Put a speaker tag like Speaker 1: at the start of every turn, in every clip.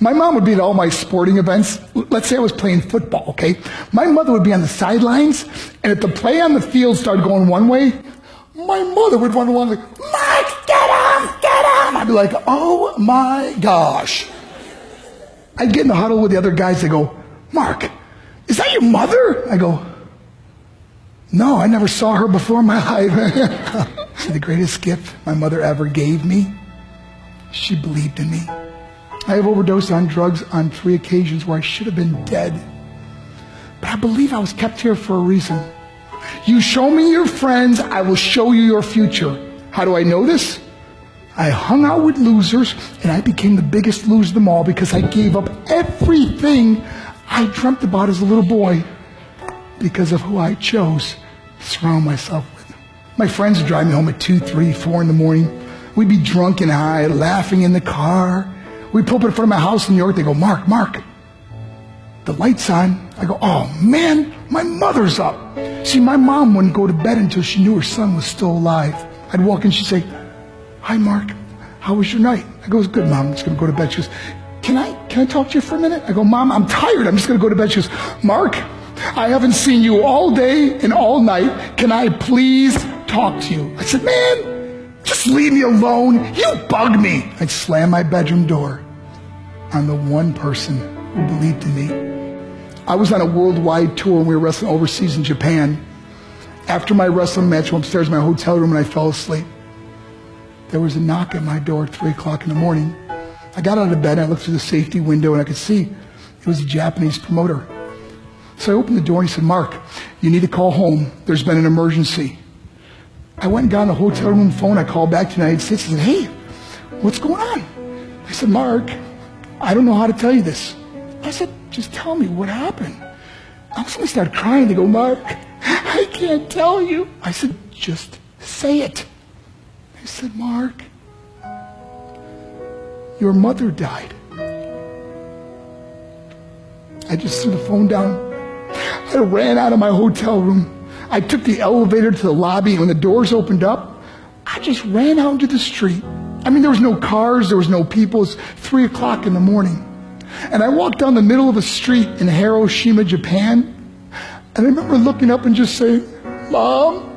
Speaker 1: My mom would be at all my sporting events. Let's say I was playing football, okay? My mother would be on the sidelines, and if the play on the field started going one way, my mother would run along like, Mark, get him, get him! I'd be like, oh my gosh. I'd get in the huddle with the other guys. They go, Mark, is that your mother? I go, no, I never saw her before in my life. See, the greatest gift my mother ever gave me, she believed in me. I have overdosed on drugs on 3 occasions where I should have been dead. But I believe I was kept here for a reason. You show me your friends, I will show you your future. How do I know this? I hung out with losers, and I became the biggest loser of them all because I gave up everything I dreamt about as a little boy because of who I chose to surround myself with. My friends would drive me home at 2, 3, 4 in the morning. We'd be drunk and high, laughing in the car. We'd pull up in front of my house in New York. They go, Mark, the light's on. I go, oh man, my mother's up. See, my mom wouldn't go to bed until she knew her son was still alive. I'd walk in, she'd say, hi Mark, how was your night? I go, it's good, Mom, I'm just gonna go to bed. She goes, can I talk to you for a minute? I go, Mom, I'm tired, I'm just gonna go to bed. She goes, Mark, I haven't seen you all day and all night. Can I please talk to you? I said, man, just leave me alone. You bug me. I'd slam my bedroom door on the one person who believed in me. I was on a worldwide tour and we were wrestling overseas in Japan. After my wrestling match, I went upstairs in my hotel room and I fell asleep. There was a knock at my door at 3 o'clock in the morning. I got out of bed and I looked through the safety window and I could see it was a Japanese promoter. So I opened the door and he said, Mark, you need to call home. There's been an emergency. I went and got on the hotel room phone. I called back to the United States and said, hey, what's going on? I said, Mark, I don't know how to tell you this. I said, just tell me what happened. I suddenly started crying. They go, Mark, I can't tell you. I said, just say it. I said, Mark, your mother died. I just threw the phone down. I ran out of my hotel room. I took the elevator to the lobby, and when the doors opened up, I just ran out into the street. I mean, there was no cars, there was no people. It was 3 o'clock in the morning. And I walked down the middle of a street in Hiroshima, Japan, and I remember looking up and just saying, Mom,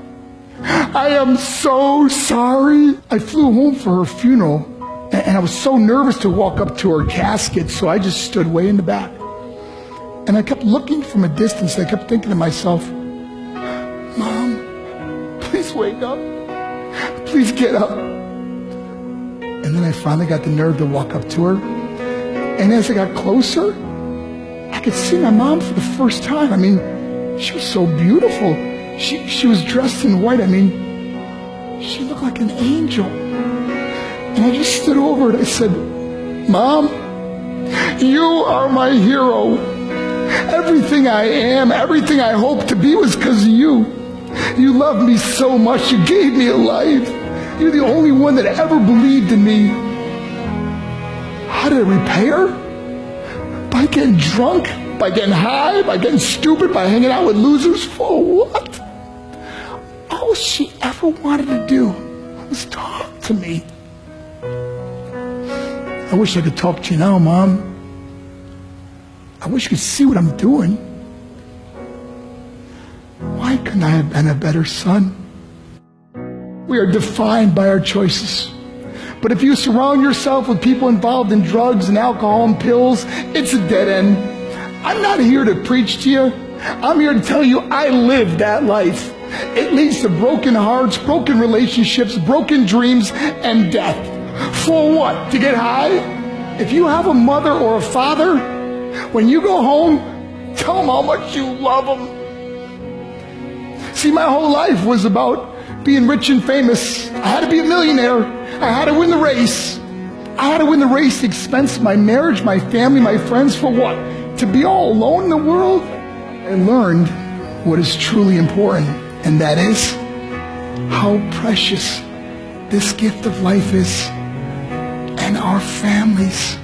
Speaker 1: I am so sorry. I flew home for her funeral, and I was so nervous to walk up to her casket, so I just stood way in the back. And I kept looking from a distance. I kept thinking to myself, Mom, please wake up. Please get up. And then I finally got the nerve to walk up to her. And as I got closer, I could see my mom for the first time. I mean, she was so beautiful. She was dressed in white. I mean, she looked like an angel. And I just stood over and I said, Mom, you are my hero. Everything I am, everything I hope to be was because of you. You loved me so much. You gave me a life. You're the only one that ever believed in me. How did I repay her? By getting drunk? By getting high? By getting stupid? By hanging out with losers? For what? All she ever wanted to do was talk to me. I wish I could talk to you now, Mom. I wish you could see what I'm doing. Why couldn't I have been a better son? We are defined by our choices. But if you surround yourself with people involved in drugs and alcohol and pills, it's a dead end. I'm not here to preach to you. I'm here to tell you I lived that life. It leads to broken hearts, broken relationships, broken dreams, and death. For what? To get high? If you have a mother or a father, when you go home, tell them how much you love them. See, my whole life was about being rich and famous. I had to be a millionaire. I had to win the race. I had to win the race at the expense of my marriage, my family, my friends. For what? To be all alone in the world? I learned what is truly important, and that is how precious this gift of life is, and our families,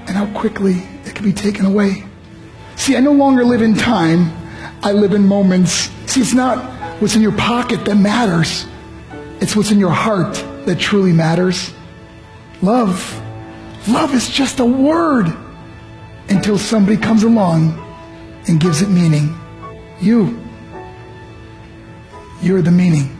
Speaker 1: and how quickly it can be taken away. See, I no longer live in time. I live in moments. See, it's not what's in your pocket that matters. It's what's in your heart that truly matters. Love Love is just a word until somebody comes along and gives it meaning. You're the meaning.